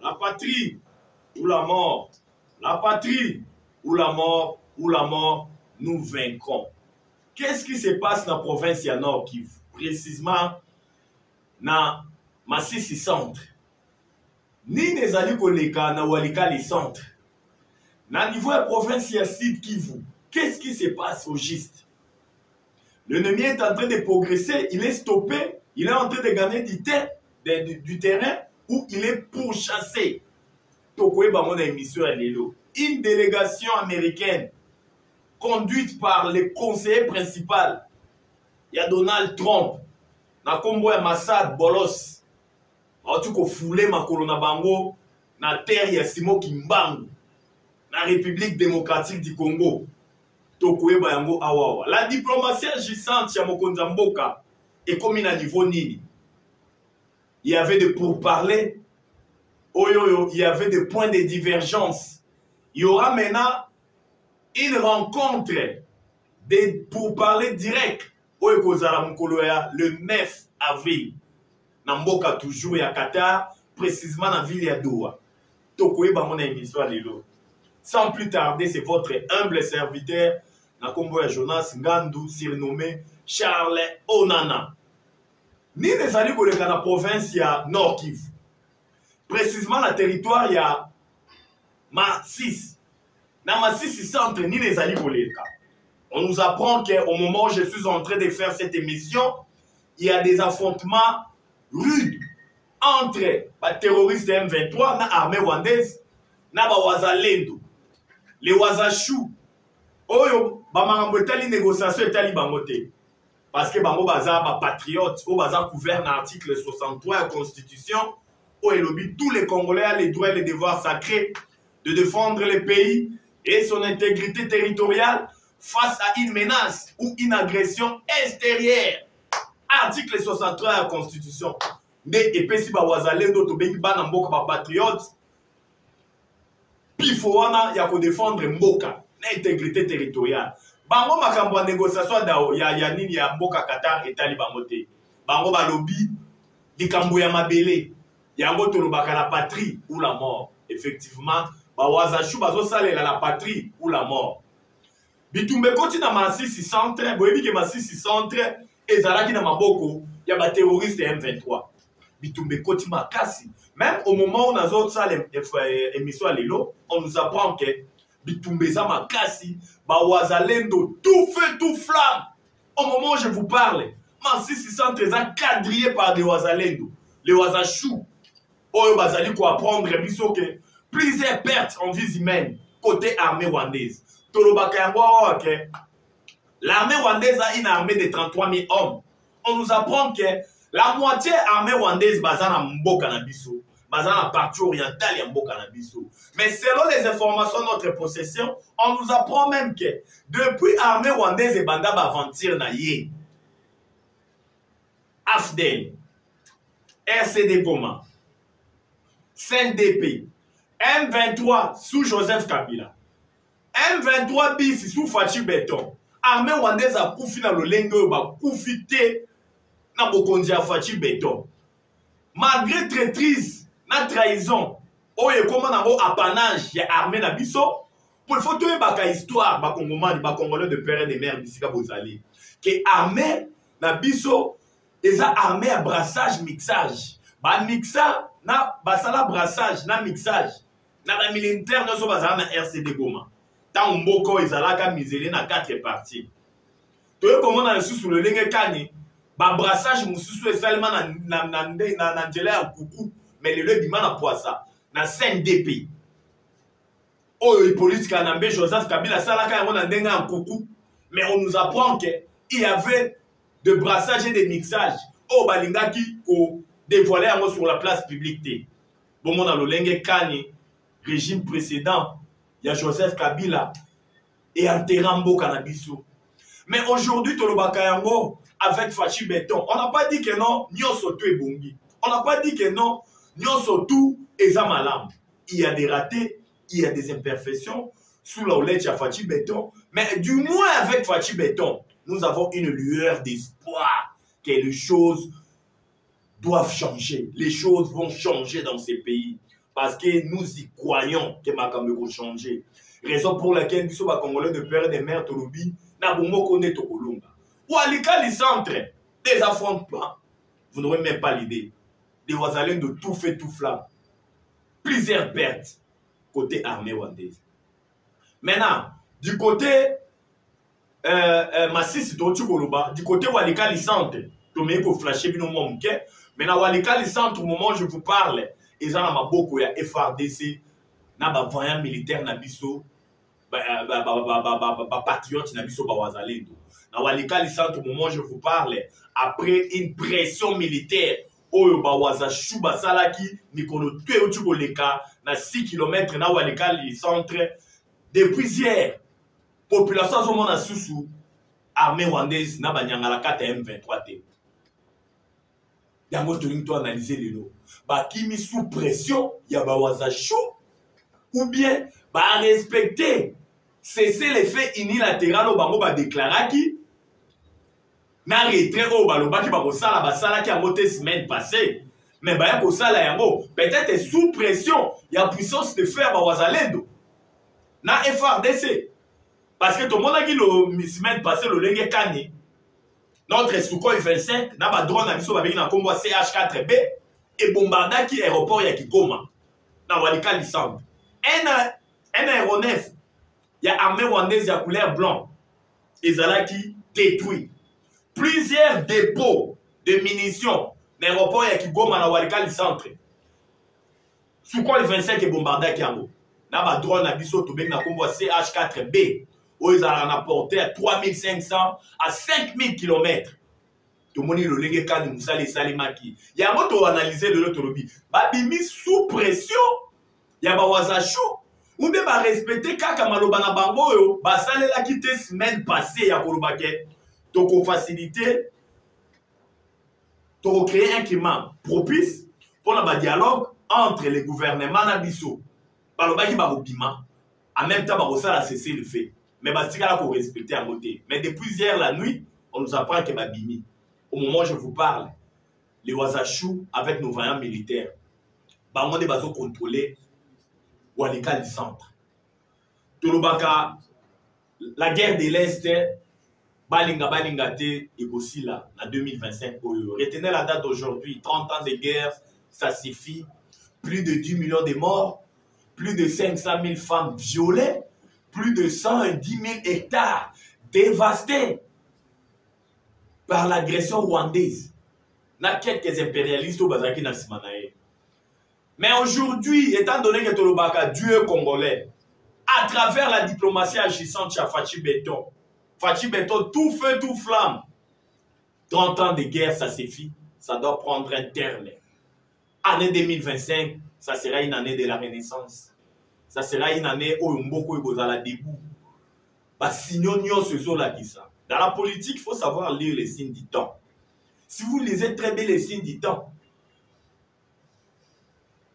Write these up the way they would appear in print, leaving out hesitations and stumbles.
La patrie ou la mort, la patrie ou la mort, ou la mort, nous vaincrons. Qu'est-ce qui se passe dans la province de Nord Kivu? Précisément dans Masisi centre. Ni les alliés koleka na Walikale centre. Dans niveau de la province de Sud Kivu, qu'est-ce qui se passe au juste? L'ennemi est en train de progresser, il est stoppé, il est en train de gagner du terrain où il est pourchassé. Une délégation américaine conduite par le conseiller principal, il y a Donald Trump, na Kombo ya Massad Bolos, tu ko foulé makolo na bango na terre ya Simo Kimbangu, na République démocratique du Congo. La diplomatie agissante ya Mokonza Mboka est comme à niveau nini. Il y avait des pourparlers, il y avait des points de divergence. Il y aura maintenant une rencontre pour parler direct le 9 avril. Namboka toujours à Qatar, précisément dans la ville de Doha. Sans plus tarder, c'est votre humble serviteur, Nakombo Jonas Ngandou, surnommé Charles Onana. Ni les alliés dans la province ya Nord Kivu. Précisément la territoire il y a Massis. Dans Massis centre, ni les alliés koleka. On nous apprend qu'au moment où je suis en train de faire cette émission, il y a des affrontements rudes entre les terroristes M23 et l'armée rwandaise et les Wazalendo. Les Wazachou. Oyo, bamarambo etali négociation etali bangote. Parce que bango baza ba patriote, o baza couvert dans l'article 63 de la Constitution, où il lobby tous les Congolais ont les droits et les devoirs sacrés de défendre le pays et son intégrité territoriale face à une menace ou une agression extérieure. Article 63 de la Constitution. Mais epesi ba wazalendo to bengi bana mboka ba patriote. Pifo wana ya ko défendre mboka, l'intégrité territoriale. Bango makambo ya négociation ya nini ya mboka Qatar etali bango te. Bango balobi likambo ya mabele. Yango tolobaka la patrie ou la mort. Effectivement, ba wazashu bazo salela la patrie ou la mort. Bitumbe koti na Masisi centre, boyebi ke Masisi centre ezalaki na maboko ya ba terroriste M23. Bitumbe koti makasi. Même au moment où nous avons émission à l'élo, on nous apprend que Bitumbe za makasi, ba wazalendo tout feu tout flamme. Au moment où je vous parle, Masisi centre est quadrillé par des wazalendo, les wazachou. Oyo bazali ko apprendre biso que plusieurs pertes en vies humaines côté armée rwandaise. Tolobaka yango que l'armée rwandaise a une armée de 33 000 hommes. On nous apprend que la moitié armée rwandaise bazana mboka na biso, bazana partie orientale ya mboka na biso. Mais selon les informations de notre possession, on nous apprend même que depuis l'armée rwandaise et banda aventure na ye, AFDEL, RCD Goma, CNDP, M23 sous Joseph Kabila, M23 bis sous Fachi Beton, armée rwandaise a koufi na lolenge ba koufi te na bokonzi a Fachi Beton. Malgré traîtrise, na trahison, oye comment nango apanage ya armée na biso, pour il faut tout baka histoire ba Congolais de père et de mère bisika bozali. Que armée na biso eza armée à brassage mixage. Ba mixa na basala brassage na mixage. Na la militaire no so bazala na RCD Goma. Tant mboko ezalaka misélé na 4 parties. Toye comment na sous le lenge kani ba brassage mususu esalema na nzela ya kuku mais le bima na poisa na CNDP. Oyo politique kanambe Joseph Kabila salaka yango na ndenga ya kuku mais on nous apprend que il y avait de brassage et de mixage. Oh balingaki ko dévoiler yango sur la place publique te. Bon mon na lolenge kani régime précédent, il y a Joseph Kabila et Alterambo Canabiso. Mais aujourd'hui, Tolobaka Yango, avec Fachi Béton, on n'a pas dit que non, Nyoso tout est bongi. On n'a pas dit que non, Nyoso tout est malam. Il y a des ratés, il y a des imperfections sous la houlette de Fachi Béton. Mais du moins avec Fachi Béton, nous avons une lueur d'espoir que les choses doivent changer. Les choses vont changer dans ces pays. Parce que nous y croyons que Makambe va changer. Raison pour laquelle nous sommes Congolais de père et de mère Tolobi, Nabumo Kone Tokolunga. Ou à l'ICA, centre des affrontements, vous n'aurez même pas l'idée. Des Ouazalènes de tout fait, tout flamme. Plusieurs pertes côté armée rwandaise. Maintenant, du côté Massis Koloba, du côté Walika centre, Tomé ko flasher bino momke. Maintenant, Walika centre, au moment où je vous parle, ils ont beaucoup ya FRDC, na ba voyant militaire na biso, patriote na biso ba Wazalendo. Na Walika centre, au moment où je vous parle, après une pression militaire, oyo ba Wazashu basalaki mikolo tue otukoleka na 6 km na Walika centre. Depuis hier, population azomona susu armée rwandaise na banyangala kata M23 te. Yango tolingi to analyser lelo. Bakimi sous pression ya ba Wazashu ou bien ba respecter cesser les faits unilatéraux bango ba déclaraki na retrait o balobaki ba kosala basalaki yango te semaine passée. Mais ba ya kosala yango peut-être sous pression ya puissance de faire ba Wazalendo na FRDC. Parce que tout le monde a dit la semaine passée, le Lengue Kani, notre Sukhoi 25, n'a pas drone à biso babeki na kombo CH4B et bombarda qui aéroport ya Kigoma. Na Walika Lissambe. Un aéronef, il y a armée rwandaise à couleur blanc. Ezala qui détruit plusieurs dépôts de munitions. L'aéroport ya Kigoma na Walika Lissambe. Sukhoi 25 et bombarda qui yango. Na ba drone à biso to beki na kombo CH4B. Où ils ont porté à 3500 à 5000 km. Tout le monde le lenge kan musali salimaki. Il y a un autre analysé de l'autre lobby. Babimi sous pression. Il y a Wazashu. Ou bien ba respecter kaka maloba na bango yo. Ba salela kite semaine passée ya kolobake. Donc faciliter. Donc créer un climat propice pour le dialogue entre les gouvernements na biso. Balobaki ba obima. En même temps ba osala cesser le fait. Mais Bastika pour respecter à côté. Mais depuis hier la nuit, on nous apprend que Babimi, au moment où je vous parle, les Wazashu avec nos vaillants militaires, Bamonde Bazo contrôler Walika du centre. Tolobaka, la guerre de l'Est, Balingate et aussi là, en 2025. Retenez la date d'aujourd'hui, 30 ans de guerre, ça suffit. Plus de 10 millions de morts, plus de 500 000 femmes violées. Plus de 110 000 hectares dévastés par l'agression rwandaise. Il y a quelques impérialistes au Bazaki na Simanae. Mais aujourd'hui, étant donné que Tolobaka, Dieu congolais, à travers la diplomatie agissante chez Fachi Béton, tout feu, tout flamme. 30 ans de guerre, ça suffit. Ça doit prendre un terme. Année 2025, ça sera une année de la Renaissance. Ça sera une année où Mboko est à la debout. Dans la politique, il faut savoir lire les signes du temps. Si vous lisez très bien les signes du temps,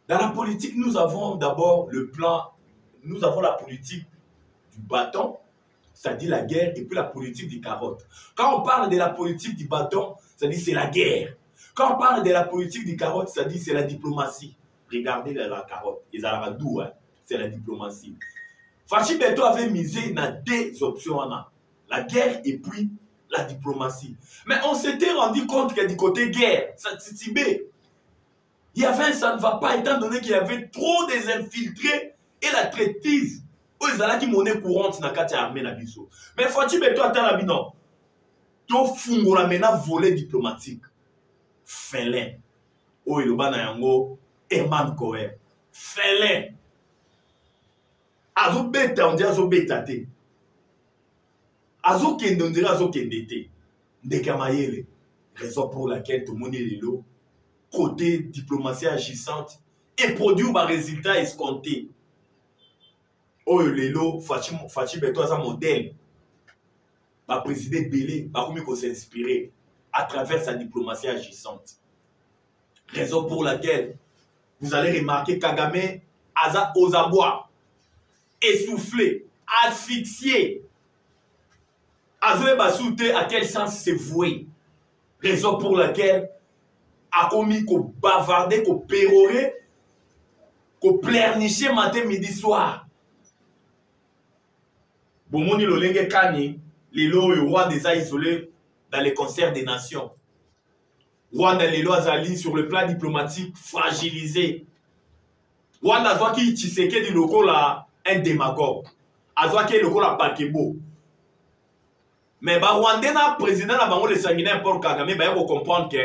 dans la politique, nous avons d'abord le plan, nous avons la politique du bâton, c'est-à-dire la guerre, et puis la politique des carottes. Quand on parle de la politique du bâton, c'est-à-dire c'est la guerre. Quand on parle de la politique des carottes, c'est-à-dire c'est la diplomatie. Regardez la carotte, ils ont d'où, hein? C'est la diplomatie. Fachi Béton avait misé dans deux options. La guerre et puis la diplomatie. Mais on s'était rendu compte que du côté guerre, ça titibé. Il y avait un ça ne va pas étant donné qu'il y avait trop des infiltrés et la traitise. Où ils allaient qui monnaie courante dans la armée na biso. Mais Fachi Béton attend la vie non. To fungola mena volet diplomatique. Félin. Oh il na yango Herman Cohen. Félin. Azo beta on dit azo beta te. Azo kende on dirait azo kende te. Ndekamayele. Raison pour laquelle tout le monde est lelo. Côté diplomatie agissante et produit un résultat escompté. Oh lelo Fachi Béton a un modèle. le président Belé va s'inspirer à travers sa diplomatie agissante. Raison pour laquelle vous allez remarquer Kagame aux abois, essoufflé, asphyxié. Azoé Basouté, à quel sens c'est voué? Raison pour laquelle a commis qu'on bavarder, qu'on pérorer, qu'on pleurnicher matin, midi, soir. Bomoni Lolenge Kani, les lois et Rwanda des a isolés dans les concerts des nations. Rwanda les lois Azali sur le plan diplomatique fragilisé. Rwanda a qui Tshisekedi loko là un démagogue. Azwa qui loko la Pakebo. Mais bah Rwanda na président na bango le sanguinaire Paul Kagame bah il faut comprendre que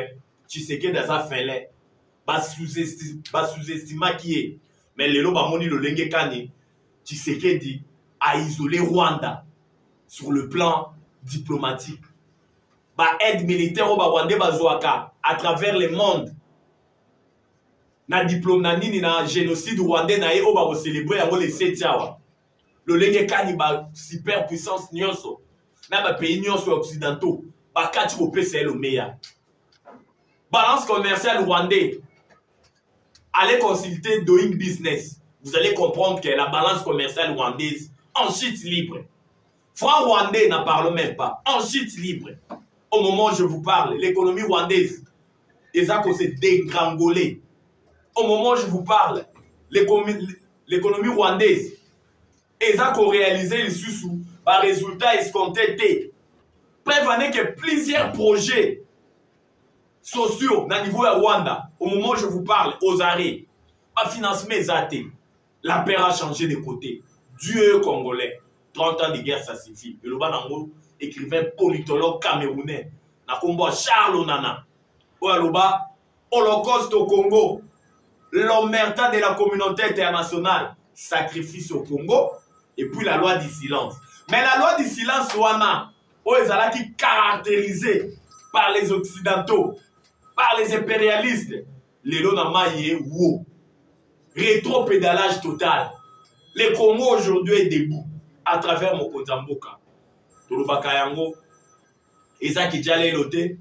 Tshisekedi a fait là. Bah sous-estima qui est. Mais les lois Bamoni Lolenge Kani, Tshisekedi a isolé Rwanda sur le plan diplomatique. Bah aide militaire au Rwanda bazoaka à travers le monde. Na diplôme na nini na génocide rwandais na ye o ba célébrer yango le 7 awa. Lolenge Kani ba superpuissance nyonso. Na ba pays nyonso occidentaux ba kati ko pesa le meilleur. Balance commerciale rwandais. Allez consulter Doing Business. Vous allez comprendre que la balance commerciale rwandaise en chute libre. Franc rwandais n'en parle même pas. En chute libre. Au moment où je vous parle, l'économie rwandaise est à cause dégringolée. Au moment où je vous parle, l'économie rwandaise est à réaliser les sous par résultat escompté. Prévenez que plusieurs projets sociaux au niveau de Rwanda, au moment où je vous parle, aux arrêts, pas financement exaté. La paix a changé de côté. Dieu congolais. 30 ans de guerre, ça suffit. Et le Banango, écrivain politologue camerounais, Nakombo Charles Onana. Oualoba, Holocauste au Congo. L'omerta de la communauté internationale, sacrifice au Congo, et puis la loi du silence. Mais la loi du silence, Wana, qui est caractérisée par les Occidentaux, par les impérialistes, les Lonamaye, wow. Rétro-pédalage total. Le Congo aujourd'hui est debout à travers Mokonzamboka. Tolobakayango, Ezaki Djale Loté.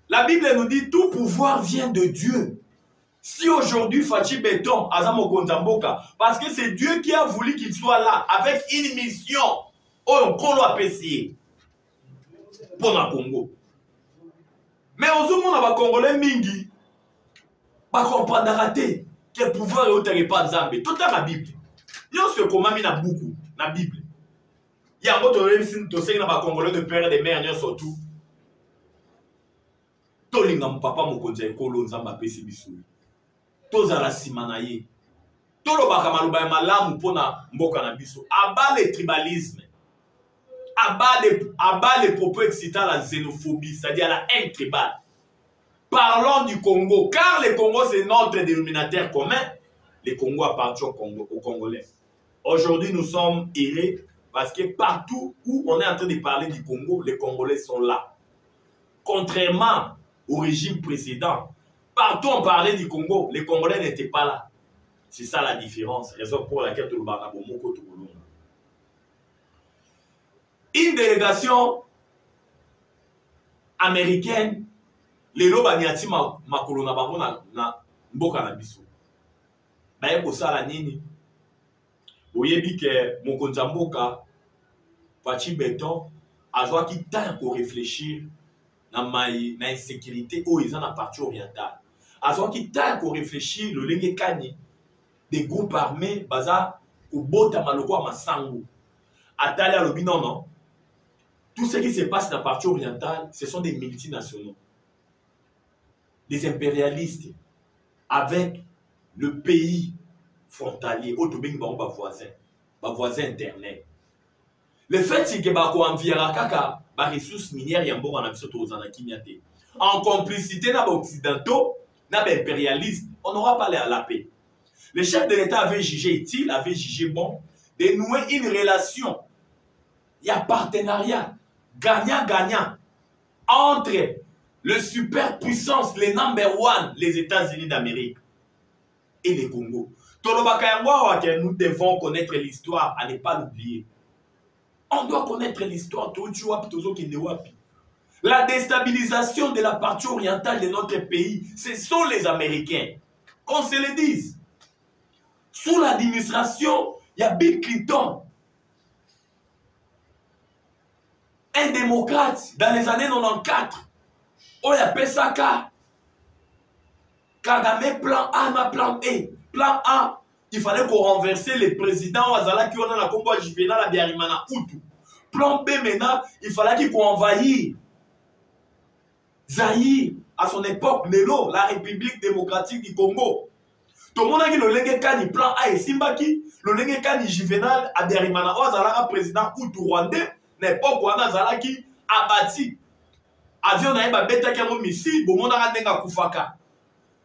La Bible nous dit tout pouvoir vient de Dieu. Si aujourd'hui Fachi Béton, Azamo Konzamboka, parce que c'est Dieu qui a voulu qu'il soit là avec une mission, on l'a apprécié pour le Congo. Mais au moment où les Congolais mingi, pas comprendre rater que le pouvoir est au territoire de Zambé. Tout dans la Bible. Il y a ce qu'on a mis dans beaucoup, dans la Bible. Il y a un autre qui a Congolais de père et de mère, surtout. Tolingam papa mokonza ekolo nzamba pesi biso. Tozala simanaye. Tolo bakamaluba malamu pona mboka na biso. Abat le tribalisme. Abat les propos excitants la xénophobie, c'est-à-dire la haine tribale. Parlons du Congo, car le Congo c'est notre dénominateur commun. Le Congo appartient aux Congolais. Aujourd'hui nous sommes errés parce que partout où on est en train de parler du Congo, les Congolais sont là. Contrairement au régime précédent, partout on parlait du Congo, les Congolais n'étaient pas là. C'est ça la différence, raison pour laquelle tout le Banabomoko tout le monde. Une délégation américaine, les lobaniati makolo na bango na mboka na biso. Baye ko sala nini? Oyebi ke mokonza mboka Fachi Béton azwa ki temps pour réfléchir na insécurité où ils en a partie orientale. Azwa ki temps pour réfléchir le lenge kani des groupes armés baza ko bota maloko masango. Atali alobi non. Tout ce qui se passe dans la partie orientale, ce sont des multinationaux, des impérialistes, avec le pays frontalier, autrement voisin internet. Le fait c'est que les ressources minières en complicité avec les occidentaux, avec les impérialistes, on n'aura pas la paix. Le chef de l'État avait jugé utile, avait jugé bon de nouer une relation. Il y a partenariat. Gagnant-gagnant entre le superpuissance, les number one, les États-Unis d'Amérique et le Congo. Nous devons connaître l'histoire, à ne pas l'oublier. On doit connaître l'histoire. La déstabilisation de la partie orientale de notre pays, ce sont les Américains. Qu'on se le dise. Sous l'administration, il y a Bill Clinton, un démocrate dans les années 94. Oh, il y a Pesaka. Kagame, plan A, ma plan B. Plan A, il fallait qu'on renverse les présidents Azala qui ont dans la Congo Juvenal à Biarimana Outou. Plan B maintenant, il fallait qu'on envahisse Zaïre à son époque, Lelo, la République démocratique du Congo. Tout le monde a dit le Lengekani, plan A et Simbaki, le Lengekani Juvenal à Biarimana Azala, président Outou Rwandais, l'époque où Azala qui a bâti. Avion n'a bêta qui a missile, bon, on a un Koufaka.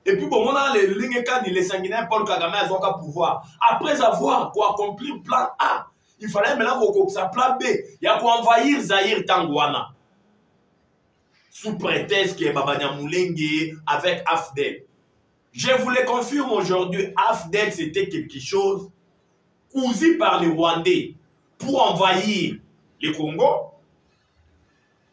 Et puis, bon, on a les sanguinaires Paul Kagame à son pouvoir. Après avoir accompli le plan A, il fallait maintenant qu'on ça plan B. Il y a quoi envahir Zaïre Tangwana. Sous prétexte qu'il y a Babanya Moulengue avec AFDEL. Je vous le confirme aujourd'hui, AFDEL c'était quelque chose cousu par les Rwandais pour envahir le Congo,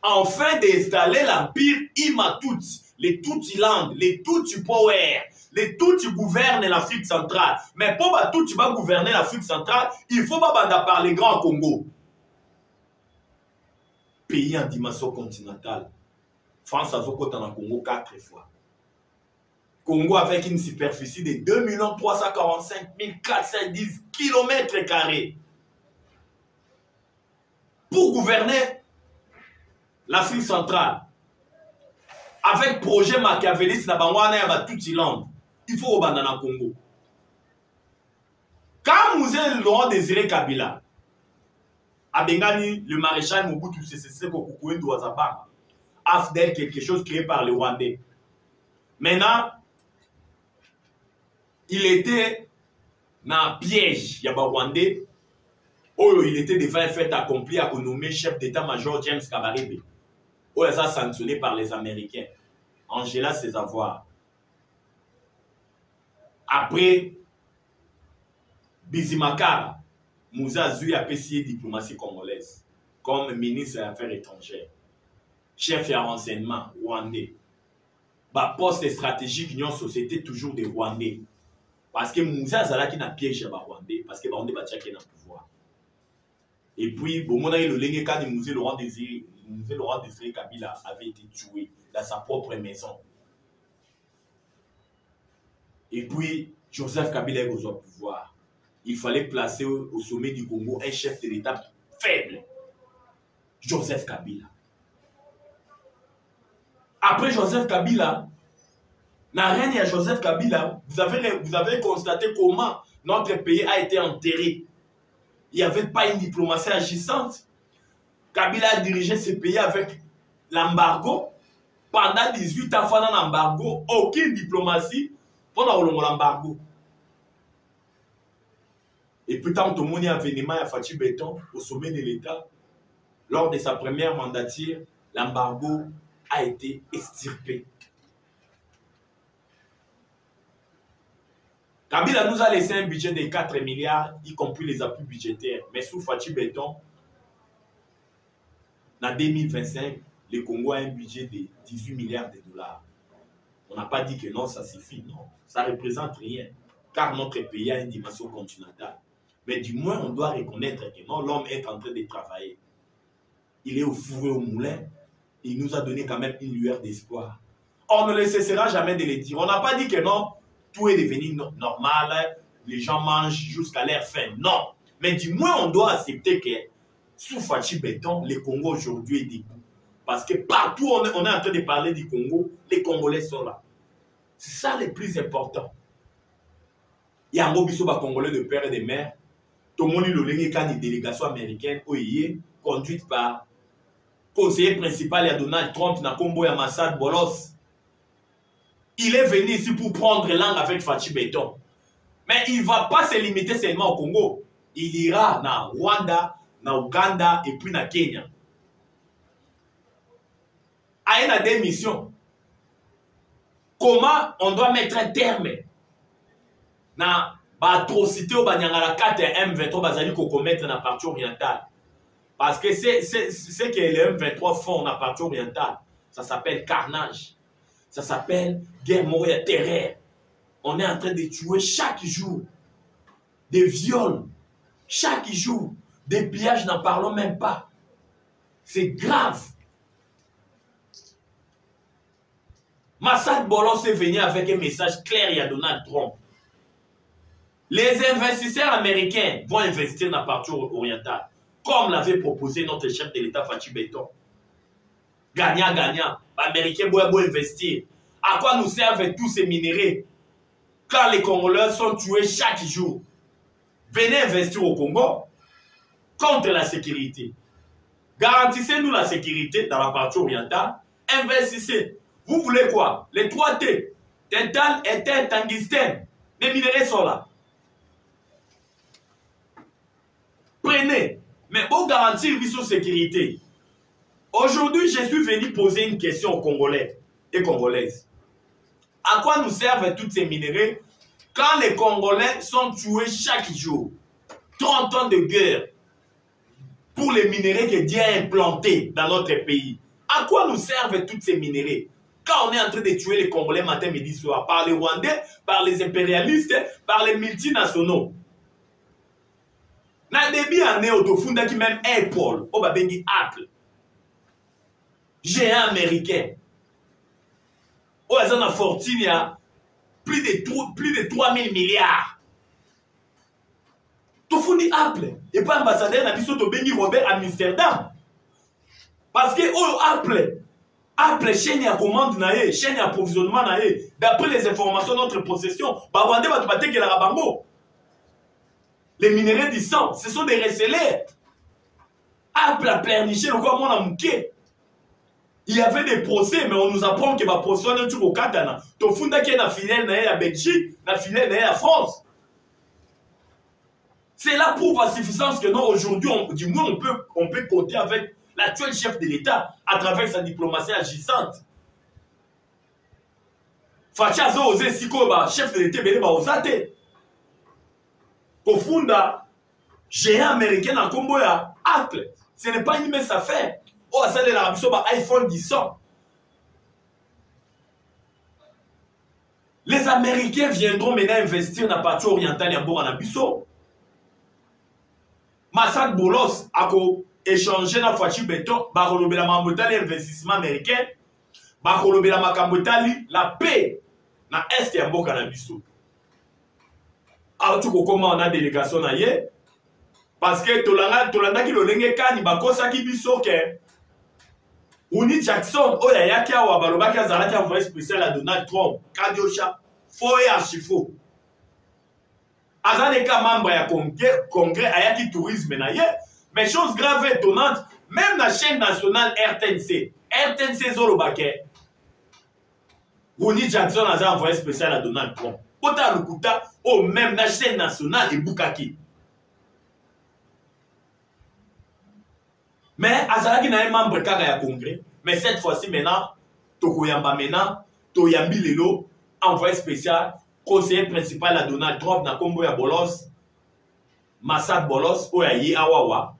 afin d'installer l'empire Imatutsi. Les Tutsi-Land, les Tutsi-Power, les Tutsi gouvernent l'Afrique centrale. Mais pour que Tutsi va gouverner l'Afrique centrale, il faut pas par les grands Congo. Pays en dimension continentale. France a voté dans le Congo 4 fois. Congo avec une superficie de 2 345 410 km². Pour gouverner l'Afrique centrale, avec projet machiavéliste na bangwana ya Tutsi-Land, il faut au na Congo. Quand Mouzé Laurent Désiré Kabila a bengani le maréchal Mobutu Sese Seko Kukuendo Wazabanga, AFDEL, quelque chose créé par les Rwandais. Maintenant, il était dans un piège ya Rwandais. Oh, il était devant un fait accompli à nommer chef d'état-major James Kabarebe. Oh, ça sanctionné par les Américains. Angela ses avoirs. Après, Bizimakara, Moussa Zui a essayé diplomatie congolaise comme ministre des Affaires étrangères, chef de renseignement rwandais. Poste stratégique, Union Société, toujours des Rwandais. Parce que Moussa Zala qui n'a piégé les Rwandais, parce que les Rwandais ont le pouvoir. Et puis, bon, le Lengeka de Mouzé Laurent Désiré Kabila avait été tué dans sa propre maison. Et puis, Joseph Kabila est au pouvoir. Il fallait placer au sommet du Congo un chef de l'État faible. Joseph Kabila. Après Joseph Kabila, la reine à Joseph Kabila, vous avez constaté comment notre pays a été enterré. Il n'y avait pas une diplomatie agissante. Kabila a dirigé ce pays avec l'embargo. Pendant 18 ans, pendant l'embargo, aucune diplomatie pendant l'embargo. Et puis, tant que tout le monde a venu à Fatih Béton, au sommet de l'État, lors de sa première mandature, l'embargo a été extirpé. Kabila nous a laissé un budget de 4 milliards, y compris les appuis budgétaires. Mais sous Fatih Béton, en 2025, le Congo a un budget de 18 milliards de dollars. On n'a pas dit que non, ça suffit, non. Ça ne représente rien, car notre pays a une dimension continentale. Mais du moins, on doit reconnaître que non, l'homme est en train de travailler. Il est au four et au moulin. Il nous a donné quand même une lueur d'espoir. On ne cessera jamais de le dire. On n'a pas dit que non, tout est devenu normal, les gens mangent jusqu'à leur faim. Non. Mais du moins, on doit accepter que sous Fatih Béton, le Congo aujourd'hui est debout. Parce que partout on est en train de parler du Congo, les Congolais sont là. C'est ça le plus important. Il y a un gros biseau Congolais de père et de mère. Tout le monde a une délégation américaine conduite par le conseiller principal de Donald Trump dans Combo et Massad Bolos. Il est venu ici pour prendre langue avec Fatih Béton. Mais il ne va pas se limiter seulement au Congo. Il ira dans Rwanda, dans Ouganda et puis dans Kenya. Il y a des missions. Comment on doit mettre un terme à l'atrocité au Banyangala 4 et M23 bazali ko commettre dans la partie orientale. Parce que c'est que les M23 font en partie orientale. Ça s'appelle carnage. Ça s'appelle guerre morale terreur. On est en train de tuer chaque jour. Des viols. Chaque jour. Des pillages, n'en parlons même pas. C'est grave. Massad Bolos est venu avec un message clair à Donald Trump. Les investisseurs américains vont investir dans la partie orientale, comme l'avait proposé notre chef de l'État Fachi Beton. Gagnant-gagnant. Les Américains vont investir. À quoi nous servent tous ces minéraux quand les Congolais sont tués chaque jour? Venez investir au Congo contre la sécurité. Garantissez-nous la sécurité dans la partie orientale. Investissez. Vous voulez quoi? Les 3T. Tintal, étain, tungstène. Les minéraux sont là. Prenez. Mais pour garantir votre sécurité. Aujourd'hui, je suis venu poser une question aux Congolais et Congolaises. À quoi nous servent tous ces minéraux quand les Congolais sont tués chaque jour? 30 ans de guerre pour les minéraux que Dieu a implantés dans notre pays. À quoi nous servent tous ces minéraux quand on est en train de tuer les Congolais matin, midi, soir, par les Rwandais, par les impérialistes, par les multinationaux? Na début année, autofunda qui même Apple, au babengi Apple, géant américain, au hasard de fortune, il y a plus de 3000 milliards. Tofundi Apple, et pas ambassadeur na biso to bengi Robert à Amsterdam. Parce que Apple chaîne à commande naé, chaîne à approvisionnement naé. D'après les informations de notre possession, Bawande va te battre que la Rabango. Les minéraux du sang, ce sont des receleurs. Apple a pleurniché le corps mon amouké. Il y avait des procès, mais on nous apprend que les procès sont toujours au Katana. To funda qui est la filiale à Belgique, la filiale à France. C'est là pour la suffisance que nous, aujourd'hui, du moins, on peut compter avec l'actuel chef de l'État à travers sa diplomatie agissante. Facha a osé Sikoba, chef de l'État, il a osé. Kofunda, géant américain en Congo, Apple. Ce n'est pas une mince affaire. Oh, ça, c'est l'Arabie Saoudite, iPhone 10. Les Américains viendront maintenant investir dans la partie orientale et en Abisso. Massad Bolos a échangé dans Fachi Beton, Bakolobela Mambotali, investissement américain, Bakolobela Makambotali, la paix dans l'Est et en Abisso. Alors, tu vois comment on a délégation na ye? Parce que Tolanda qui l'olenge kani bakosa ki biso ke Uni Jackson oya yaki awa balobaki azalaki envoyé spécial à Donald Trump Kadiosha faux et archi-faux. Azaleka membre ya congrès ayaki tourisme na ye, mais chose grave et étonnante, même la chaîne nationale RTNC zolobake Uni Jackson a envoyé spécial à Donald Trump. Ota Lukuta, oh, même la chaîne nationale et Bukaki. Mais Azalaki n'a un membre kaka ya congrès. Mais cette fois-ci maintenant, Tokoyamba maintenant, Toyambi Lelo, envoyé spécial, conseiller principal à Donald Trump na Kombo ya Bolos, Massad Bolos, Oyaye Awawa,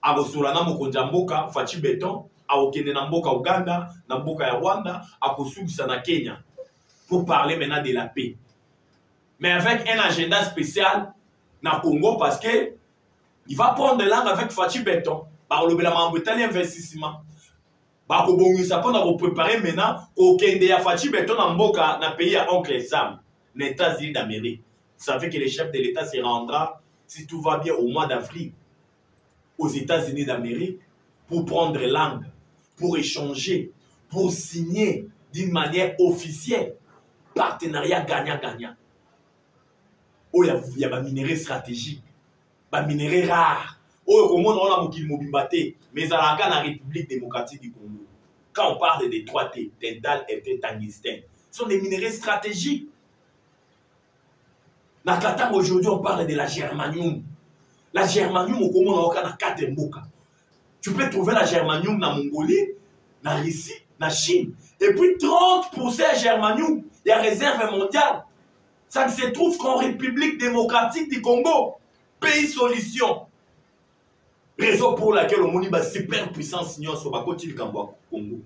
Agosura na Mokonja Mboka, Fachi Beton, Aokene na Mboka Uganda, na Mboka ya Rwanda, Akosugisa na Kenya, pour parler maintenant de la paix. Mais avec un agenda spécial dans le Congo parce que il va prendre de langue avec Fachi Beton. Par le Bélamambotali investissement. Ça peut préparer maintenant au Kenya Fachi Beton en Mboka, dans le pays à Oncle Sam, les États-Unis d'Amérique. Vous savez que le chef de l'État se rendra, si tout va bien, au mois d'avril, aux États-Unis d'Amérique pour prendre langue, pour échanger, pour signer d'une manière officielle. Partenariat gagnant-gagnant. Oh, il y a des minéraux stratégiques, des minéraux rares. Oh, comment on a mokili mobimbaté, mais à la République démocratique du Congo. Quand on parle des 3T, dental et tungstène, ce sont des minéraux stratégiques. Dans Katang, aujourd'hui, on parle de la germanium. La germanium, au Congo, on a 4 mboka. Tu peux trouver la germanium dans Mongolie, dans Russie, dans Chine. Et puis 30% de germanium, il y a réserve mondiale. Ça ne se trouve qu'en République démocratique du Congo. Pays solution. Raison pour laquelle on moni ba super puissance nyonso ba koti likambo Congo.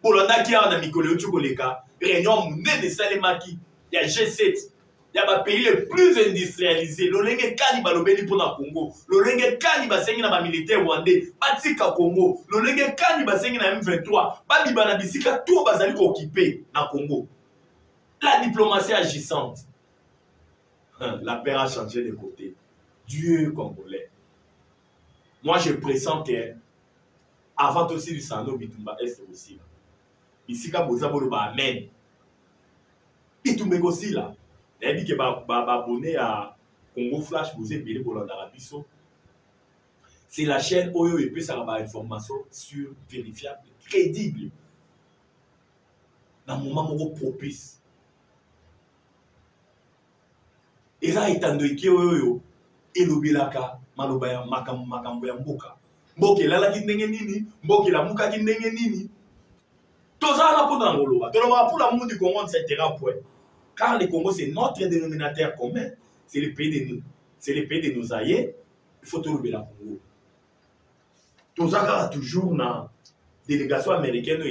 Bolanda ki na mikolo tu koleka, réunion munene salemaki, il y a G7. Il y a des pays les plus industrialisés. L'olenge kani balobeli pour na Congo. L'olenge kani basengi na ba militaire rwandais. Batika Congo. L'olenge kani basengi na M23. Babi bana bisika tout bazali ko occupé na Congo. La diplomatie agissante. La paix a changé de côté. Dieu congolais. Moi je pressens que avant aussi du Sano Bitumba Est aussi. Bisika boza bolo ba amen. Bitumba aussi là. Il dit que abonné à Congo Flash, vous êtes bien pour l'Arabiso. C'est la chaîne Oyo et puis ça va information sur vérifiable, crédible. Dans un moment propice. Et là, étant donné que Oyo et l'Obilaka, Malobaya, Makamboya Mboka. Mboke la ki ndenge nini, Mboke la muka ki ndenge nini. Tout ça là pour dans l'Oloba. Tout le pour l'amour du Congo, etc. Car le Congo, c'est notre dénominateur commun. C'est le pays de nous. C'est le pays de nos aïeux. Il faut tout le la Congo. Tout ça, toujours dans la délégation américaine,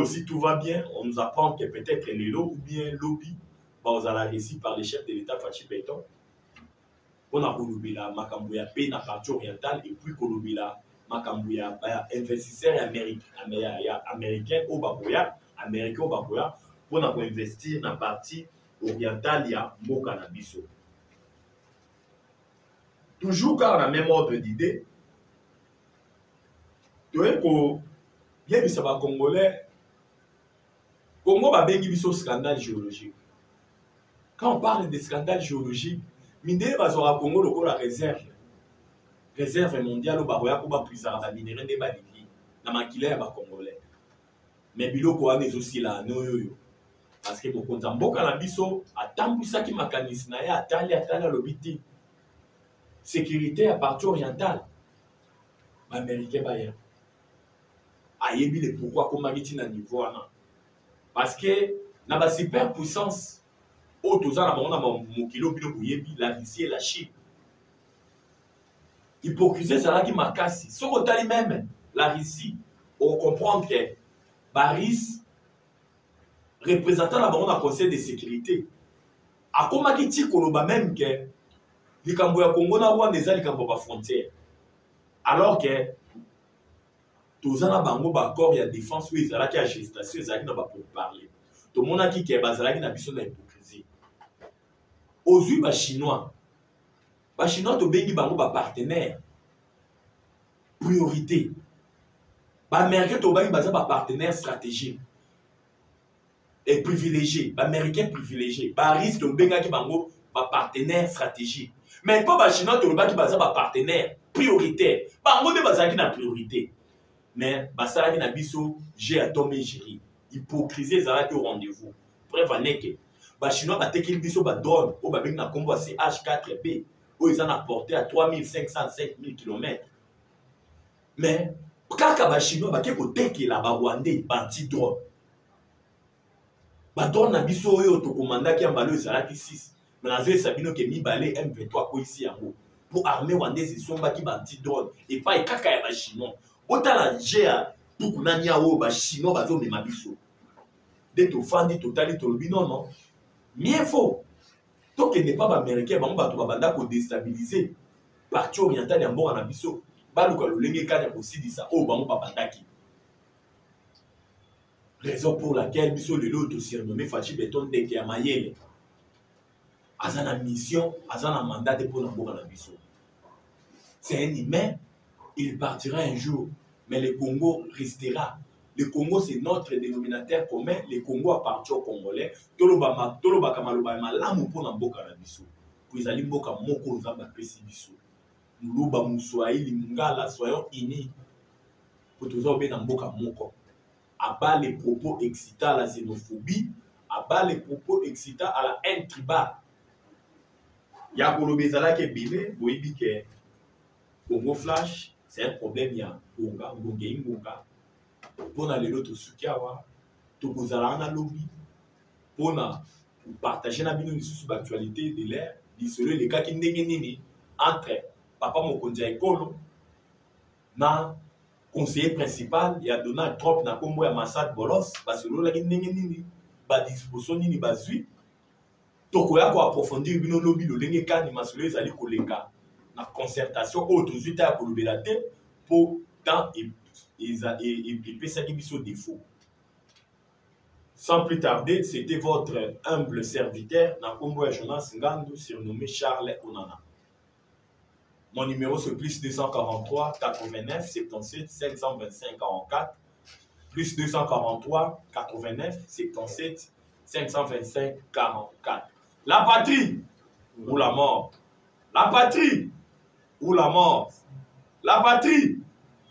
si tout va bien, on nous apprend que peut-être Lelo ou bien Lobby, on a la réussi par les chefs de l'État Fachi Béton. On a Kolobi la Makambouya paix dans la partie orientale et puis Kolobi la Makambouya investisseurs américains au Baboya, américains au Baboya. Pour investir dans la partie orientale, il y a Mokanabiso. Toujours car la même ordre d'idée, il y a des Congolais, Congo a bien un scandale géologique. Quand on parle de scandale géologique, Minde va Congo le la réserve. Réserve mondiale au Baroya pour préserver la minérale des Badiki. Dans ma kilé à Congolais. Mais Biloko a aussi là, no yo. Parce que beaucoup de mboka na biso atambisa ki makanisi na ya atali lobiti sécurité à partie orientale américain bayen ayebi le pourquoi comme miti na niveau ana parce que na ba super puissance autoza na bango na mokilo bino boyebi la Russie et la Chine hypocrisie ça là qui makasi soko tali même la Russie on comprend que Baris représentant la banque conseil de sécurité. A comment dit Koloba même que les Camboya Congo na Rwanda des Camboya frontière. Alors que tous en bango ba corps il y a défense où ils ont la gestation ils ont pas pour parler. Tout le monde a dit que bazalaki na biso na hypocrisie. Aux yeux ba chinois to bengi bango ba partenaire priorité. Ba américain to bengi ba partenaire stratégique. Et privilégié, américain privilégié, Paris to benga ki bango ba partenaire stratégique. Mais pas ba chinois to ba ki baza ba partenaire prioritaire. Bango de baza ki na priorité. Mais basala ki na biso j'ai atomé géri. Hypocrisie zala au rendez-vous. Bref aneke. Ba chinois ba teki biso ba drone o ba benga na kombo CH4B. O ils en a porté à 3500 5000 km. Mais kaka ba chinois ba ke ko teki la ba rwandais ba ti drone. Baton na biso oyo to commanda ki ambalo ezalaki 6 mais na zwe sabino ke mibale M23 ko ici yango pour armée rwandaise somba ki banti drone et pas ekaka ya ba chinois otala gea tuku na nya o ba chinois bazo mema biso de to fandi totali to lobi non mieux faux to ke ne pas ba américain bango bato babanda ko déstabiliser partie orientale ya mboka na biso baluka lolenge kanya ko sidisa o bango babandaki. Raison pour laquelle biso le lot surnommé Fachi Béton dès qu'il y a Mayele. Azana mission, azana mandat de pour l'embourg à la biso. C'est un humain, il partira un jour, mais le Congo restera. Le Congo c'est notre dénominateur commun, le Congo appartient aux Congolais. Toloba kamaloba malamu pour l'embourg à la biso. Puis ali mboka moko nzamba pesi biso. Muluba muswahili mungala soyons unis. Pour tous obé na mboka moko. Abat les propos excitants à la xénophobie, abat les propos excitants à la haine tribale. Il y a Kolobezala qui est bébé, vous dites que Congo Flash, c'est un problème, il y a Bonga, Bonga. Pour les autres Sukiawa, Tokozala na lobby, pour partager la bino sur l'actualité de l'air, d'isoler les cas qui n'ont entre Papa Mokondia et Kolo, na conseiller principal ya Donald Trump na kombo ya Massad Bolos basololaki ndenge nini badisposition nini bazwi tokoya koapprofondir bino lobi lolenge kani masolo ezali koleka na concertation oyo tozwi ta ya kolobela te mpo temps epesaki biso défaut. Sans plus tarder, c'était votre humble serviteur Nakombo Jonas Ngandu, surnommé Charles Onana. Mon numéro c'est plus 243 89 77 525 44 plus 243 89 77 525 44. La patrie ou la mort. La patrie ou la mort. La patrie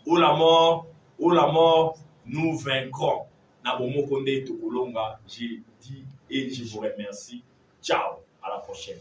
ou la mort. Ou la mort, nous vaincrons. Nabomo Konde Tokolonga, j'ai dit et je vous remercie. Ciao, à la prochaine.